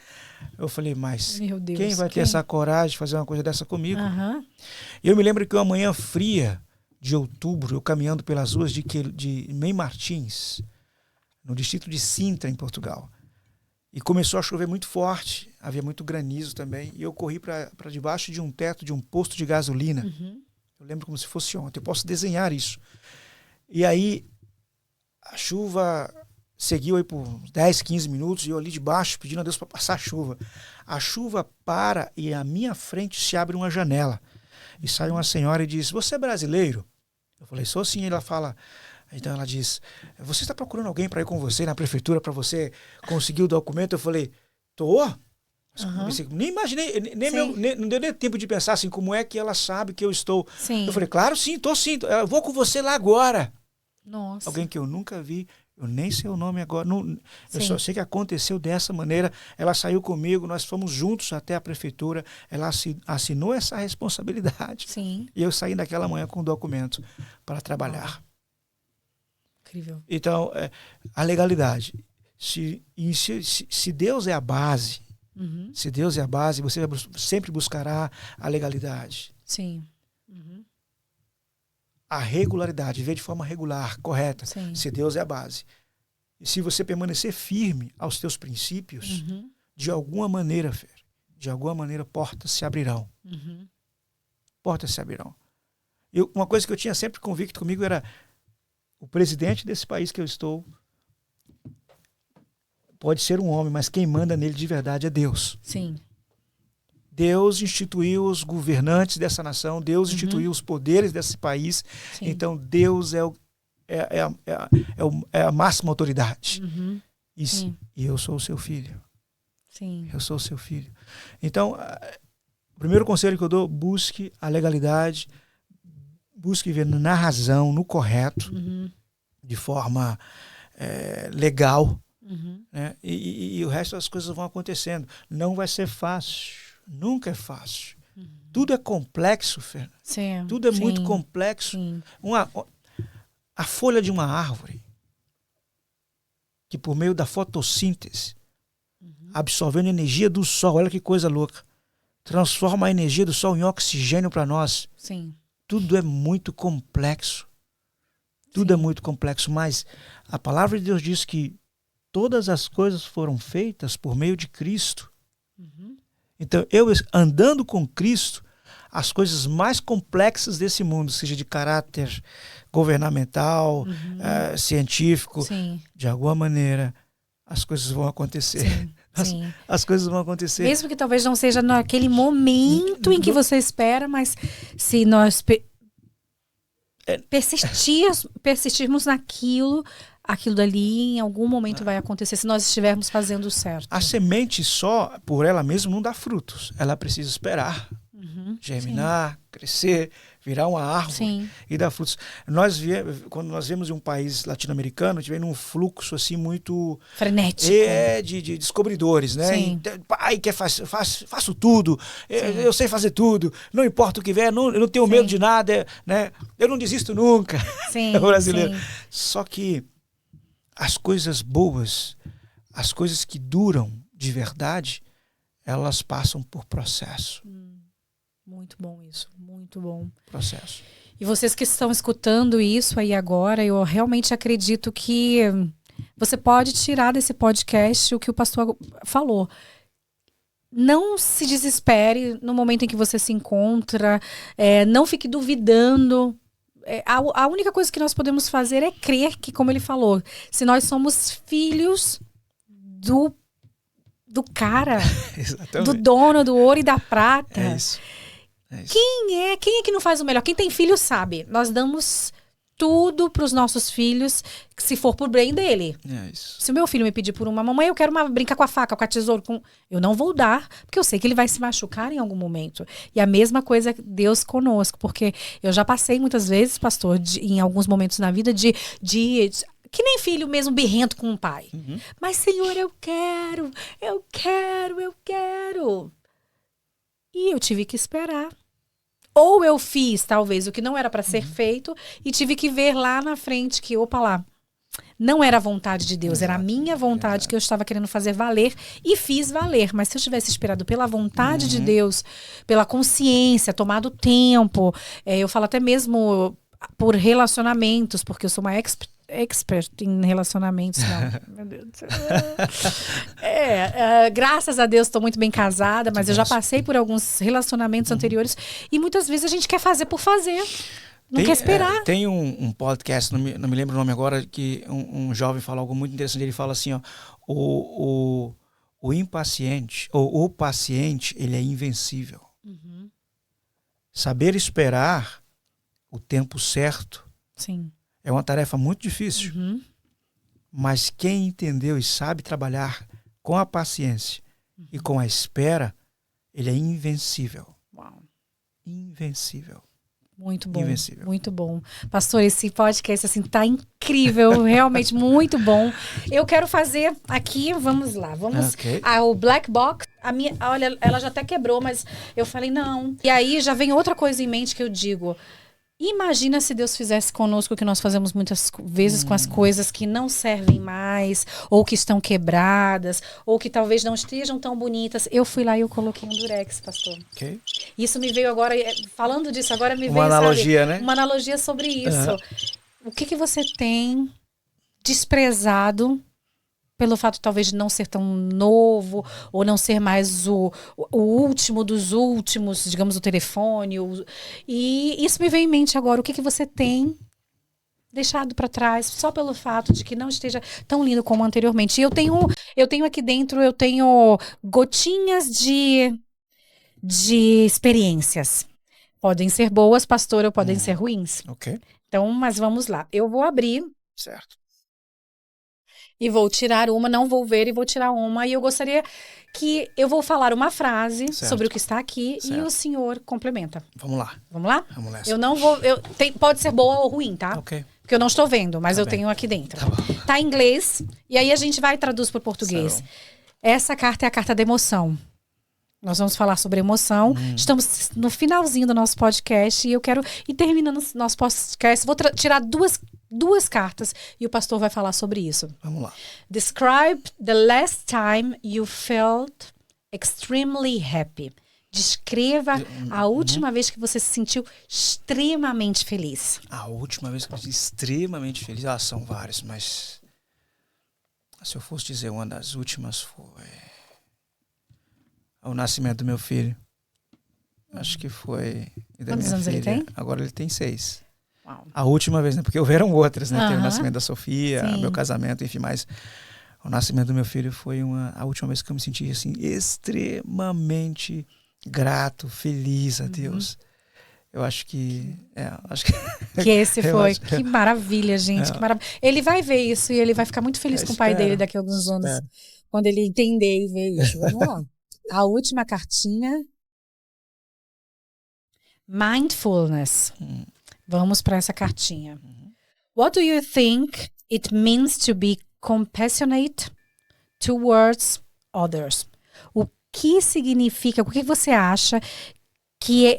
Eu falei, mas meu Deus, quem vai ter essa coragem de fazer uma coisa dessa comigo? Eu me lembro que uma manhã fria de outubro, eu caminhando pelas ruas de Mem Martins, no distrito de Sintra, em Portugal. E começou a chover muito forte, havia muito granizo também, e eu corri para debaixo de um teto de um posto de gasolina. Eu lembro como se fosse ontem, eu posso desenhar isso. E aí, a chuva seguiu aí por 10, 15 minutos, e eu ali debaixo pedindo a Deus para passar a chuva. A chuva para e à minha frente se abre uma janela. E sai uma senhora e diz, você é brasileiro? Eu falei, sou sim. Ela fala... Então ela diz, você está procurando alguém para ir com você na prefeitura para você conseguir o documento? Eu falei, tô. Nem imaginei, não deu nem tempo de pensar assim, como é que ela sabe que eu estou. Sim. Eu falei, claro, sim, tô sim. Eu vou com você lá agora. Nossa. Alguém que eu nunca vi, eu nem sei o nome agora. Eu só sei que aconteceu dessa maneira. Ela saiu comigo, nós fomos juntos até a prefeitura. Ela assinou essa responsabilidade. Sim. E eu saí daquela manhã com o documento para trabalhar. Incrível. Então, a legalidade. Se Deus é a base, se Deus é a base, você sempre buscará a legalidade. Sim. A regularidade, viver de forma regular, correta. Sim. Se Deus é a base. E se você permanecer firme aos teus princípios, de alguma maneira, portas se abrirão. Portas se abrirão. Uma coisa que eu tinha sempre convicto comigo era o presidente desse país que eu estou pode ser um homem, mas quem manda nele de verdade é Deus. Sim. Deus instituiu os governantes dessa nação, Deus instituiu os poderes desse país. Sim. Então Deus é a máxima autoridade. E eu sou o seu filho. Sim. Eu sou o seu filho. Então, o primeiro conselho que eu dou, busque a legalidade, busque viver na razão, no correto, de forma legal, né? E o resto das coisas vão acontecendo. Não vai ser fácil, nunca é fácil. Tudo é complexo, Fernanda. Sim. Tudo é muito complexo. Sim. A folha de uma árvore, que por meio da fotossíntese, absorvendo a energia do sol, olha que coisa louca, transforma a energia do sol em oxigênio para nós. Sim. Tudo é muito complexo. Tudo é muito complexo, mas a palavra de Deus diz que todas as coisas foram feitas por meio de Cristo. Então, eu andando com Cristo, as coisas mais complexas desse mundo, seja de caráter governamental, científico, de alguma maneira, as coisas vão acontecer. As coisas vão acontecer. Mesmo que talvez não seja naquele momento em que você espera, mas se nós persistirmos naquilo, aquilo dali em algum momento vai acontecer, se nós estivermos fazendo certo. A semente só, por ela mesma, não dá frutos. Ela precisa esperar, germinar, crescer, virar uma árvore Sim. e dar frutos. Quando nós viemos em um país latino-americano, tivemos um fluxo assim muito frenético, de descobridores, né? Sim. Pai, faço tudo, eu sei fazer tudo, não importa o que vier, eu não tenho medo de nada, né? Eu não desisto nunca. Sim, brasileiro. sim. Só que as coisas boas, as coisas que duram de verdade, elas passam por processo. Muito bom isso, muito bom. Processo. E vocês que estão escutando isso aí agora, eu realmente acredito que você pode tirar desse podcast o que o pastor falou. Não se desespere no momento em que você se encontra, não fique duvidando. A única coisa que nós podemos fazer é crer que, como ele falou, se nós somos filhos do cara, do dono do ouro e da prata. É isso. Quem é que não faz o melhor? Quem tem filho sabe. Nós damos tudo para os nossos filhos, se for por bem dele. É isso. Se o meu filho me pedir por uma mamãe, eu quero brincar com a faca, com a tesoura, eu não vou dar, porque eu sei que ele vai se machucar em algum momento. E a mesma coisa Deus conosco, porque eu já passei muitas vezes, pastor, em alguns momentos na vida de que nem filho mesmo birrento com o pai. Mas, Senhor, eu quero. E eu tive que esperar. Ou eu fiz, talvez, o que não era para ser feito e tive que ver lá na frente que, opa lá, não era a vontade de Deus, era a minha vontade que eu estava querendo fazer valer e fiz valer. Mas se eu tivesse esperado pela vontade de Deus, pela consciência, tomado tempo, eu falo até mesmo por relacionamentos, porque eu sou uma expert em relacionamentos, não. Meu Deus do céu. Graças a Deus estou muito bem casada, mas eu já passei por alguns relacionamentos anteriores e muitas vezes a gente quer fazer por fazer. Não quer esperar. Tem um podcast, não me lembro o nome agora, que um jovem fala algo muito interessante. Ele fala assim, ó, o impaciente, ou o paciente, ele é invencível. Saber esperar o tempo certo. Sim. É uma tarefa muito difícil, mas quem entendeu e sabe trabalhar com a paciência e com a espera, ele é invencível. Uau. Invencível. Muito bom, Invencível. Muito bom. Pastor, esse podcast assim tá incrível, realmente muito bom. Eu quero fazer aqui, vamos lá, o Black Box, olha, ela já até quebrou, mas eu falei não. E aí já vem outra coisa em mente que eu digo. Imagina se Deus fizesse conosco o que nós fazemos muitas vezes com as coisas que não servem mais, ou que estão quebradas, ou que talvez não estejam tão bonitas. Eu fui lá e eu coloquei um durex, pastor. Okay. Isso me veio agora, falando disso, agora me veio, uma analogia, sabe, né? Uma analogia sobre isso. O que você tem desprezado pelo fato talvez de não ser tão novo, ou não ser mais o último dos últimos, digamos, o telefone. E isso me veio em mente agora. O que você tem deixado para trás só pelo fato de que não esteja tão lindo como anteriormente? E eu tenho aqui dentro, gotinhas de experiências. Podem ser boas, pastor, ou podem ser ruins. Ok. Então, mas vamos lá. Eu vou abrir. Certo. E vou tirar uma, não vou ver e vou tirar uma. E eu gostaria que eu vou falar uma frase sobre o que está aqui e o senhor complementa. Vamos lá. Vamos lá? Vamos nessa. Eu não vou... pode ser boa ou ruim, tá? Ok. Porque eu não estou vendo, mas eu tenho aqui dentro. Tá em inglês. E aí a gente vai e traduz para o português. Essa carta é a carta da emoção. Nós vamos falar sobre emoção. Estamos no finalzinho do nosso podcast e eu quero ir terminando o nosso podcast. Vou tirar duas cartas e o pastor vai falar sobre isso. Vamos lá. Describe the last time you felt extremely happy. Descreva a última vez que você se sentiu extremamente feliz. A última vez que eu me senti extremamente feliz, são várias, mas se eu fosse dizer uma das últimas foi o nascimento do meu filho. Acho que foi. Quantos anos ele tem? Agora ele tem 6. Uau. A última vez, né? Porque houveram outras, né? Teve o nascimento da Sofia, meu casamento, enfim, mas o nascimento do meu filho foi a última vez que eu me senti assim, extremamente grato, feliz a Deus. Eu acho que... que esse foi. Que maravilha, gente. Que maravilha. Ele vai ver isso e ele vai ficar muito feliz com o pai dele daqui a alguns anos. Quando ele entender e ver isso. Vamos lá. A última cartinha. Mindfulness. Vamos para essa cartinha. What do you think it means to be compassionate towards others? O que significa, o que você acha que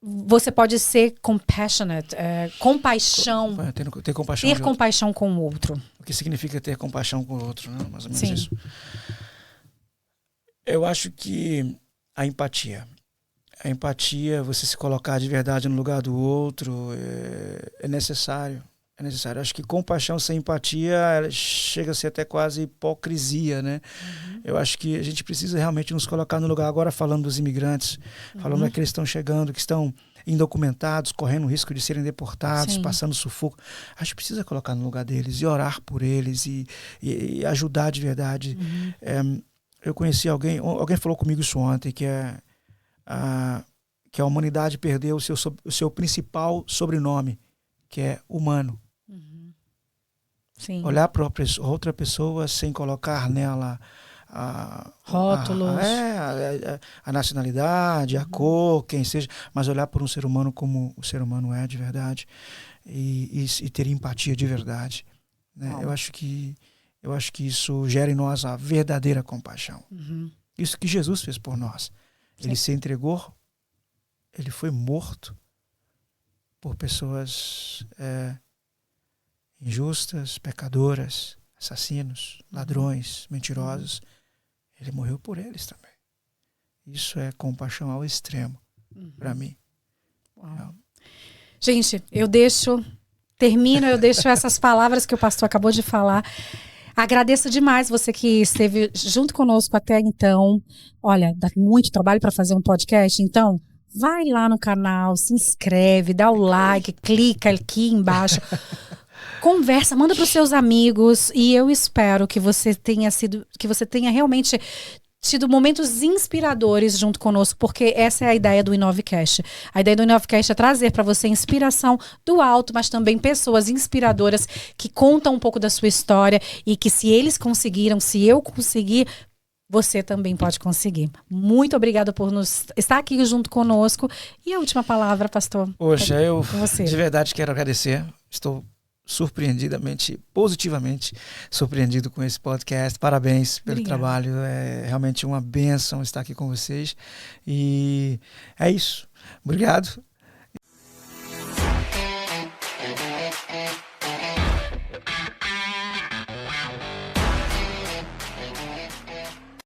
você pode ser compassionate, compaixão, ter compaixão, ter compaixão com o outro? O que significa ter compaixão com o outro, né? Mais ou menos Sim. isso. Eu acho que a empatia, você se colocar de verdade no lugar do outro é necessário. É necessário. Acho que compaixão sem empatia chega a ser até quase hipocrisia, né? Eu acho que a gente precisa realmente nos colocar no lugar. Agora falando dos imigrantes, falando daqueles que estão chegando, que estão indocumentados, correndo o risco de serem deportados, passando sufoco. A gente precisa colocar no lugar deles e orar por eles e ajudar de verdade. Eu conheci alguém falou comigo isso ontem, que a humanidade perdeu o seu principal sobrenome, que é humano. Sim. Olhar para outra pessoa sem colocar nela rótulos, a nacionalidade, a cor, quem seja, mas olhar para um ser humano como o ser humano é de verdade e ter empatia de verdade, né? Eu acho que isso gera em nós a verdadeira compaixão. Isso que Jesus fez por nós. Ele se entregou, ele foi morto por pessoas injustas, pecadoras, assassinos, ladrões, mentirosos. Ele morreu por eles também. Isso é compaixão ao extremo, para mim. Gente, eu deixo essas palavras que o pastor acabou de falar. Agradeço demais você que esteve junto conosco até então. Olha, dá muito trabalho para fazer um podcast, então vai lá no canal, se inscreve, dá o like, clica aqui embaixo. Conversa, manda para os seus amigos e eu espero que você tenha realmente tido momentos inspiradores junto conosco, porque essa é a ideia do Inovecast. A ideia do Inovecast é trazer para você inspiração do alto, mas também pessoas inspiradoras que contam um pouco da sua história e que se eles conseguiram, se eu conseguir, você também pode conseguir. Muito obrigada por estar aqui junto conosco. E a última palavra, pastor? Poxa, eu de verdade quero agradecer. Estou positivamente surpreendido com esse podcast. Parabéns pelo trabalho. É realmente uma bênção estar aqui com vocês. E é isso. Obrigado.